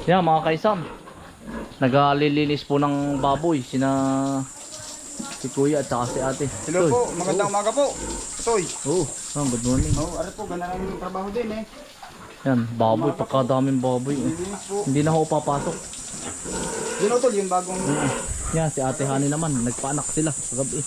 Yan mga kaisam, nagalilinis po ng baboy si kuya at saka si ate. Hello po, magandang umaga po. Toy. Good morning. Ano po, ganda lang yung trabaho din eh. Yan, baboy, pagkadaming baboy. Hindi na ako papasok. Yun o tol, yung bagong... Yan, si ate Hani naman, nagpaanak sila kagabi.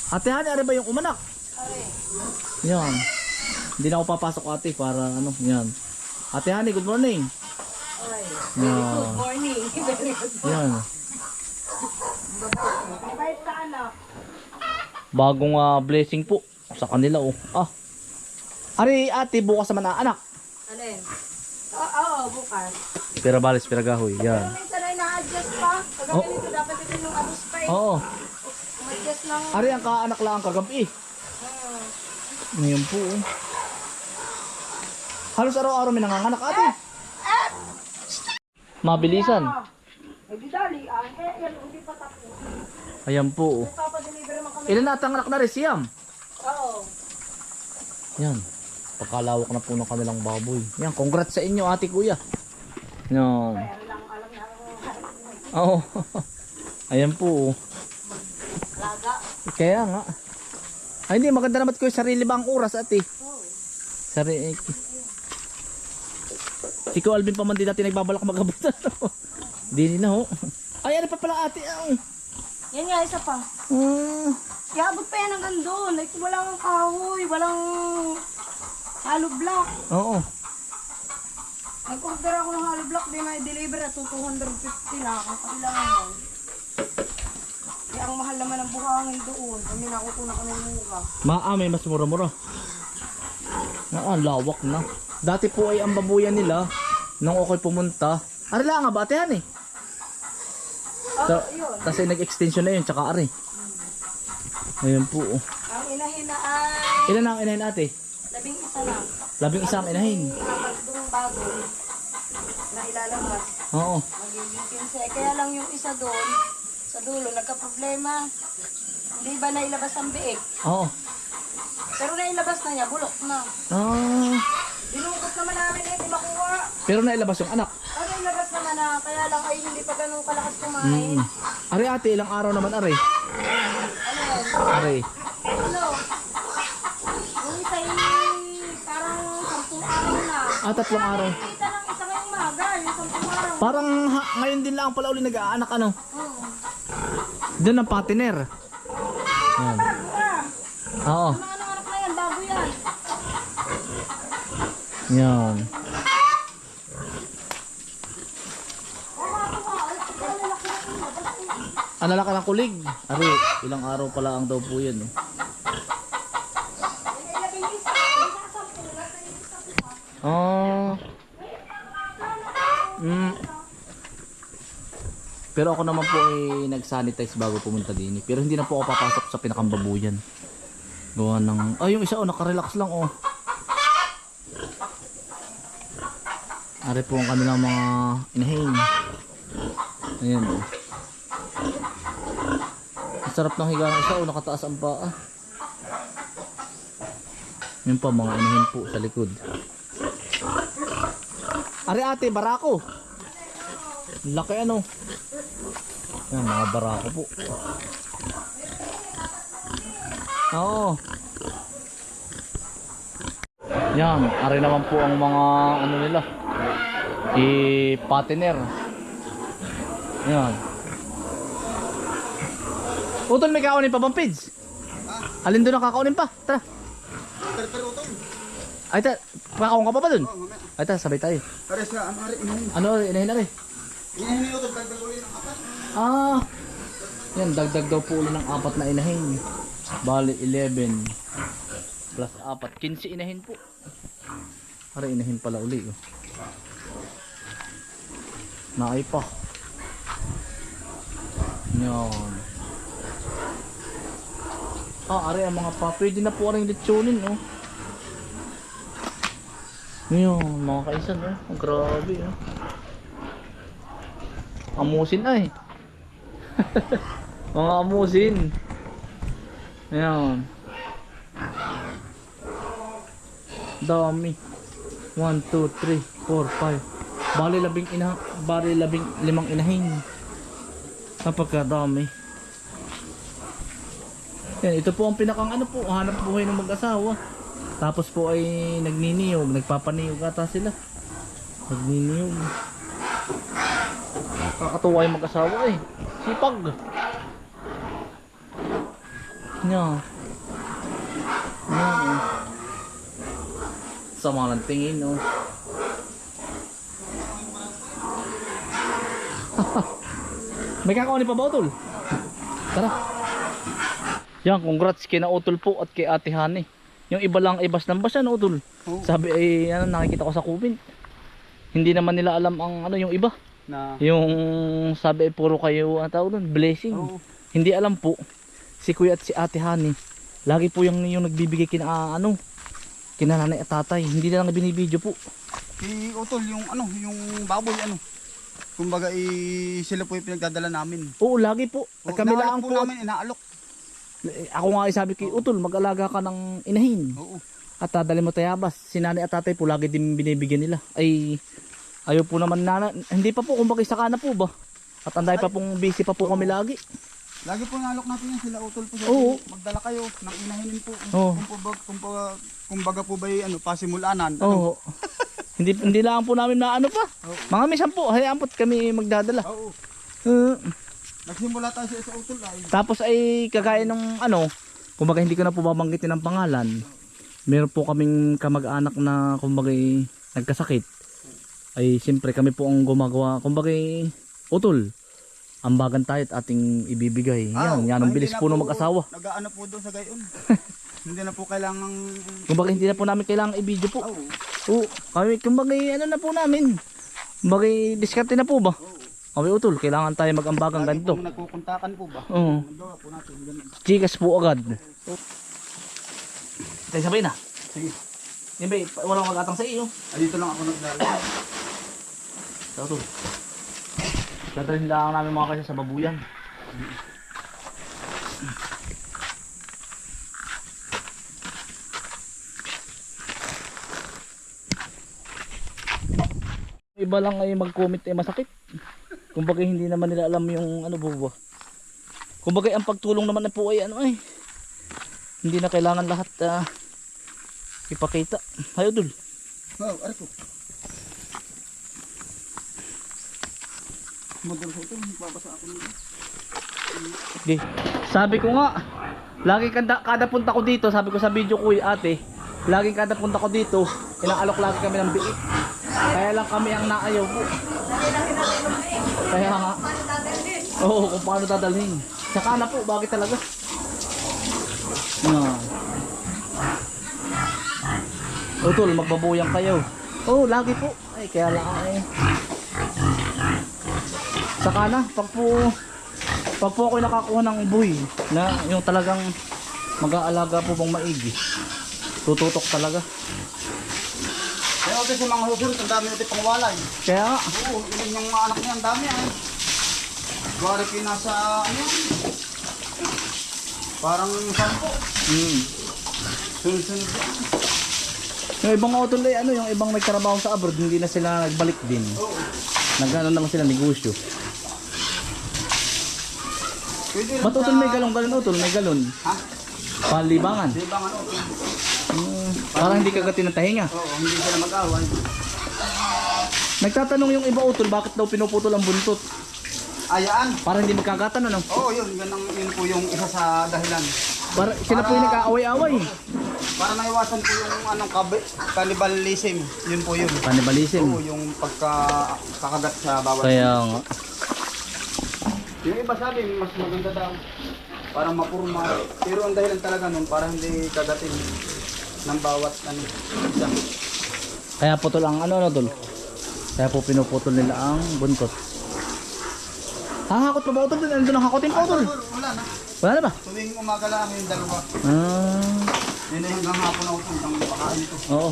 Ate Hani, ano ba yung umanak? Yan. Hindi na ako papasok ate para ano, yan. Ate Hani, good morning. Good morning. Yan. Bagong blessing po sa kanila oh. Ari ate, bukas naman na anak. Alin? Oo, bukas. Pira balis, pira gahoy. Yan. Pero minsan ay na-adjust pa. Kagabi nito dapat ito yung abos pa eh. Oo. Adjust lang. Ari ang kaanak lang kagabi. Ngayon po oh. Halos araw-araw may nanganganak ate. Mabilisan. Ay, di dali. Yan, hindi pa tapos. Ayan po oh. Papadeliver naman kami. Ilan na anak na rin siyam? Oo. Yan. Pagkalawak na po ng kanilang baboy. Yan, congrats sa inyo ate kuya. Yan. Pero lang alam na ako. Oo. Ayan po. Laga. Kaya nga. Ay hindi, maganda naman ko yung sarili ba ang oras ate? Sarili. Si Ko Alvin pa man din natin nagbabalak magabutan. Hindi na ho. Ay ano pa pala ate? Yan nga, isa pa. Iabot pa yan hanggang doon. Like, walang kahoy, walang hollow block. Oo. Nag-order ako ng hollow block, di may deliver at 250 lang. Ang kailangan. Kaya ang mahal naman ng buhangin doon. Kami nakukuha kami ng mura. May mas mura-mura. Lawak na. Dati po ay ang babuyan nila nung ako'y pumunta. Arila nga ba ate yan eh? Yun. Kasi nag-extension na yun, tsaka ari. Ayan po. Ang inahin na ay Ilan na ang inahin ate? 11 lang. 11 ang inahin. Yung bago na ilalabas. Oo. Magiging 15. Kaya lang yung isa doon, sa dulo, nagka-problema. Hindi ba nailabas ang biik? Oo. Pero nailabas na niya, bulok na. Dinukot naman namin di makuha. Pero nailabas yung anak. Nailabas naman na, kaya lang ay hindi pa ganun kalakas kumain. Ari ate, ilang araw naman ari? Ano yan? Ari. Ano? Yung isa parang 10 araw na. 3 araw. Kita lang isa ngayong maga, yung 10 araw. Parang ngayon din lang pala uli nag-aanak ano. Doon ang patiner. Yan. Oo. Mga anak na yan, bago yan. Yan. Ang lalaki ng kulig. Ari, ilang araw pala ang daw po yan. Pero ako naman po ay nag-sanitize bago pumunta din. Pero hindi na po ako papasok sa pinakambabuyan. Gawa ng... yung isa nakarelax lang Ari po ang kanilang mga inahin. Ayan Ang sarap ng higa ng isa nakataas ang paa. Yan pa mga inahin po sa likod. Ari ate, barako. Laki ano. Yan mga barako po. Oo. Yan, ari naman po ang mga ano nila. I-patiner. Yan. Utol, may kakaunin pa bang pids? Alin doon ang kakaunin pa? Tara. Ay, kakaon ka pa ba doon? Ay, tara, sabay tayo. Ares na, inahin. Ano, inahin na rin? Inahin nyo ito, dagdag ulit ng 4. Yan, dagdag daw po ulit ng 4 na inahin. Bali, 11 plus 4. 15 inahin po. Para inahin pala uli. Naay pa. Yan. Ari ang mga pa. Pwede na po rin lechonin, Yan, mga kaisan, Grabe, Amusin ay. Mga amusin. Ayan. Dami. 1, 2, 3, 4, 5, Bali limang inahin. Napakadami. Yan, ito po ang pinakang ano po, hanap buhay ng mag-asawa. Tapos po ay nagniniyog, nagpapaniyog ata sila. Nagniniyog. Kakatuwa yung mag-asawa eh. Sipag. Yan. Yan. Sama ng tingin, no. May kakauni pa ba, Utol? Tara. Yan, congrats kina Utol po at kay Ate Hani. Yung iba lang ay bas ng bas yan, Utol. Sabi ay ano, nakikita ko sa comment. Hindi naman nila alam ang ano yung iba. Na. Yung sabi ay puro kayo ang tawag doon, blessing. Hindi alam po. Si Kuya at si Ate Hani, lagi po yung nagbibigay kina ano, kina nanay at tatay. Hindi na lang binibidyo po. Si Utol, yung ano, yung baboy ano. Kumbaga sila po yung pinagdadala namin. Oo, lagi po. At kami lang po po. namin inaalok. Ako nga ay sabi kay Utol, mag-alaga ka ng inahin. Oo. At dadali mo tayabas. Si nanay at tatay po lagi din binibigyan nila. Ay ayaw po naman hindi pa po, kumbaga saka na po ba? At anday pa pong busy pa po kami lagi. Lagi po inaalok natin yan sila Utol po. Oo. Magdala kayo ng inahinin po. Oo. Kumbaga po ba ano, pasimulanan. Oo. hindi lang po namin maano pa. Mga may 10, hayaan po't kami magdadala. Oo. Uh, Nagsimula tayo sa Utol ay. Tapos ay kagaya ng ano, kumbaga hindi ko na po babanggitin ang pangalan. Meron po kaming kamag-anak na kumbaga nagkasakit. Ay siyempre kami po ang gumagawa, kumbaga Utol. Ambagan tayo at ating ibibigay. Yan ang bilis po ng mag-asawa. Nag-aano po doon sa gayon. Hindi na po kailangan. Kumbaga hindi na po namin kailangan i-video po. Oo. Oo, kami kumbaga ano na po namin. Kumbaga diskarte na po ba? Kami Utol, kailangan tayo mag-ambagan Lagi ganito. pong nagkukuntakan po ba? Oo. Magawa po natin ganun. Chikas po agad. Tayo sabay na. Sige. Yan ba, walang mag-atang sa iyo. Dito lang ako nagdala. Ito to. Dadalhin lang namin mga kasi sa babuyan. Iba lang ay mag-comment ay masakit. Kumbaga hindi naman nila alam yung ano ba. Kumbaga ang pagtulong naman na po ay ano ay. Hindi na kailangan lahat ipakita. Hayo dul. Oh, ari po. Madal sa ito, babasa ako nito. Okay. Sabi ko nga, lagi kada punta ko dito, sabi ko sa video ko ate, laging kada punta ko dito, inaalok lagi kami ng biik. Kaya lang kami ang naayaw po. Kaya nga. Oo, kung paano dadalhin. Saka na po, bakit talaga? Yan. Utol, magbabuyang kayo. Oo, lagi po. Ay, kaya lang ay. Saka na, pag po ako nakakuha ng buhay na yung talagang mag-aalaga po bang maigi, tututok talaga. Kaya ito sa mga husurot, ang dami natin pangwalay. Kaya nga, Oo, ilan yung mga anak niya, ang dami ay. Buwari kayo nasa ano yan. Parang 10. Sunod-sunod yan. yung ibang utol ay ano, yung ibang nagtrabaho sa abroad, hindi na sila nagbalik din. Oo. Nagano naman sila negosyo. Pwede rin Ba't utol may galon-galon utol? May galon. Ha? Panlibangan. Di ba ano? Parang hindi kagatin ng tahinga. Oo, hindi sila mag-away. Nagtatanong yung iba utol, bakit daw pinuputol ang buntot? Ayaan. Para hindi magkagatan ano? Oo, yun po yung isa sa dahilan. Para sila po yung nag-aaway-away. Para maiwasan po yung anong cannibalism. Yun po yun. Cannibalism. Oo, yung pagkakagat sa bawat. Kaya nga. Yung iba sabi, mas maganda daw. Para mapurma. Pero ang dahilan talaga nun, para hindi kagatin ng bawat isa. Kaya putol ang ano tol. Kaya po pinuputol nila ang buntot. Hahakot pa ba utol? Nandun ang hakotin pa utol. Wala na. Wala na ba? Tuwing umaga lang yung dalawa. Yun na hanggang hapon na utol. Hanggang pakain ito. Oo.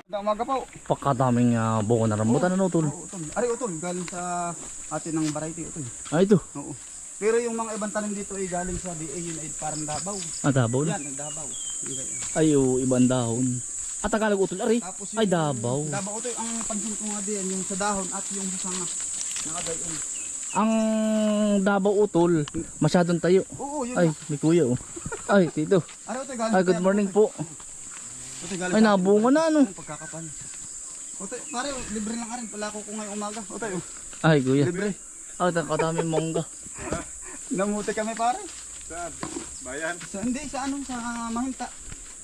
Hanggang umaga po. Pagkadaming buko na rambutan ano utol. Oo, utol. Ari utol, galing sa atin ng variety utol. Ah ito. Oo. Pero yung mga ibang tanim dito ay galing sa DA, yun ay parang Davao. Ah Davao na. Yan, ang Davao. Yung ganyan. Ay ibang dahon. At Tagalog utol, ari. Tapos Ay, Davao. Davao ito ang pansin ko nga diyan, yung sa dahon at yung sanga. Nakadayon. Ang Davao utol, masyadong tayo. Oo, yun. Ay, may kuya oh. Ay, tito. Ano ito galing? Ay, good morning po. Ito galing. Ay, nabunga na ano. Pagkakapal. Oto, pare, libre lang ka rin pala ako kung ngayong umaga. Oto, Ay, kuya. libre. Ay, kadami mongga. Namuti kami pare. Saan? Bayan? Hindi, sa ano, sa Mahinta.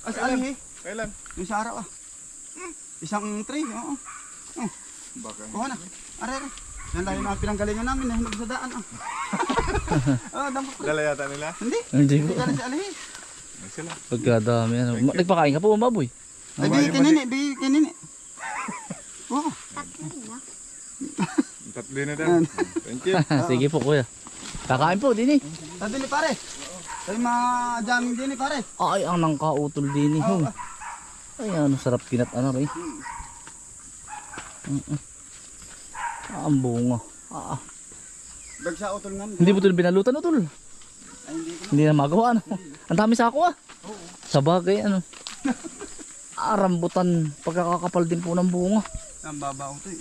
Ah, sa Alihe. Kailan? Yung sa araw ah. Isang tray, oo. Oh, Baka. kuha na. Are. Yan lang yung mga pinanggalingan namin, nahinog sa daan ah. Oh, dampot pre. Dala yata nila? Hindi. Hindi Hindi ko. galing sa Alihe. May sila. Pagkadami ano. Nagpakain ka po, baboy. Ay, bigay kinini, bigay kinini. Oo. Tatlo na daw. Thank you. Sige po, kuya. Kakain po, din eh. Sabi ni pare. Tayo ma-jamming din ni pare. Ay, ang nangkautol din eh. Oo. Ay, ano, sarap kinat ano rin. Ang bunga. Dagsa utol nga. Hindi po ito binalutan utol. Ay, hindi ko. Hindi na magawa ano. Ang dami sa ako ah. Sa bagay ano. Rambutan. Pagkakakapal din po ng bunga. Ang baba utol.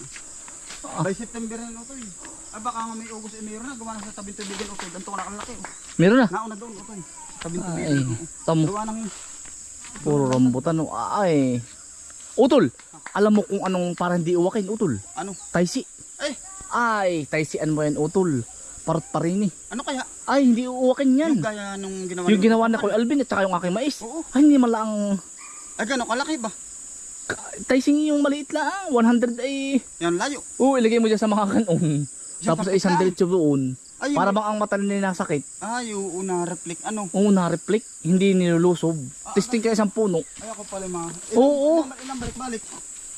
By September na utol. Ay baka nga may August meron na. Gawa na sa tabing-tubigan utol. Ganito ko nakalaki. Meron na. Nauna doon utol. Ay, Tabing-tubigan. tamo. Gawa ng Puro rambutan. Oh. Ay. Utol. Alam mo kung anong parang hindi uwakin utol. ano. Taisi. Ay, Ay, taisian mo yan utol. Parot pa rin eh. ano kaya? Ay, hindi uwakin yan. Yung gaya nung ginawa Yung ni- ginawa na Kuya Alvin at saka yung aking mais. Oo. Ay, hindi man lang. Ay gano'n kalaki ba? Taising yung maliit lang. 100 ay. Yan layo. Oo, ilagay mo dyan sa mga kanon. Tapos ay isang kapit diretso doon. Ay, Para bang ang mata nila nasakit. ay, una reflect ano. Oo, na-reflect. Hindi nilulusob. Testing ka isang puno. Ay ako pala mga. Oo. Ilang balik-balik.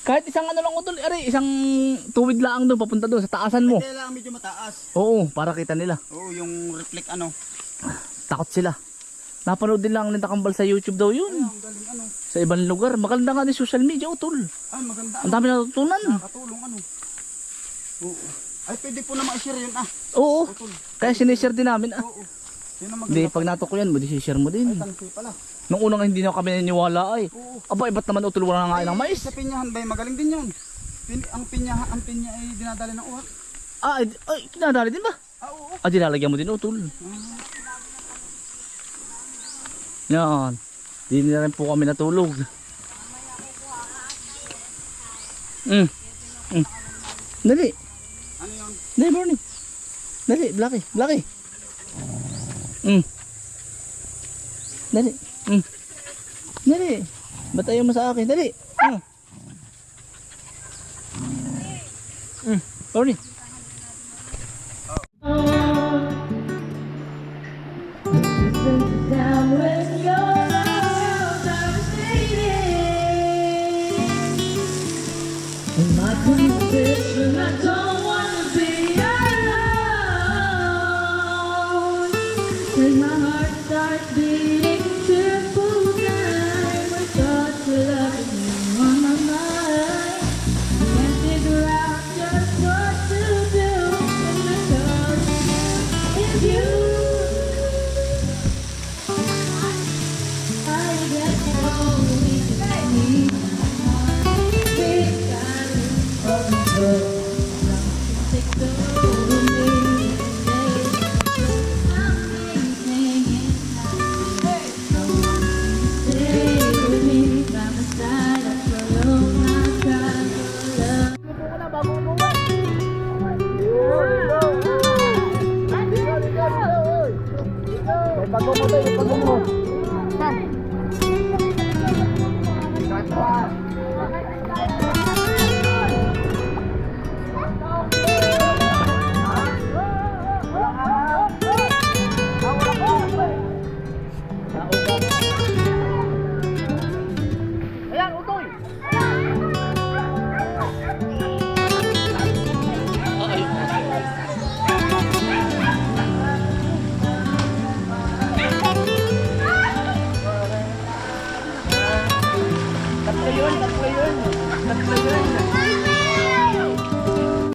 Kahit isang ano lang utol. Ari, isang tuwid lang doon. Papunta doon sa taasan mo. Kaya lang medyo mataas. Oo, para kita nila. Oo, yung reflect ano. Takot sila. Napanood din lang ng takambal sa YouTube daw Ay, yun. ang galing ano. Sa ibang lugar. Maganda nga din social media utol. Ay, maganda. Ang dami natutunan. Nakatulong ano. Oo. Ay, pwede po naman i-share yun ah. Oo. Utol. Kaya sinishare din namin. Ah. Oo. Yun ang Hindi, maganda. pag natukuyan mo, di share mo din. Ay, tangsi pala. Nung unang hindi na kami naniniwala ay. Oo. Aba, iba't naman utol wala nga ng mais. Sa pinyahan ba, magaling din yun. Ang pinya ay dinadali ng uwak. Ay, kinadali din ba? Ah, oo. Ah, dinalagyan mo din utol. Yan. Di na rin po kami natulog. Dali. Ano yun? Dali, morning. Dali, Blackie. Blackie. Dali. Dali. Batayo mo sa akin. Dali. Morning. Down with your arms are fading. In my condition, I don't wanna be alone. When my heart starts beating triple time, with thoughts of loving you on my mind. Can't figure out just what to do when the thought is you. I get lonely tonight. Big time of the world. Take over me. I'm singing now. Stay with me by my side. I follow my drive for love. Pagod mo tayo, pagod mo.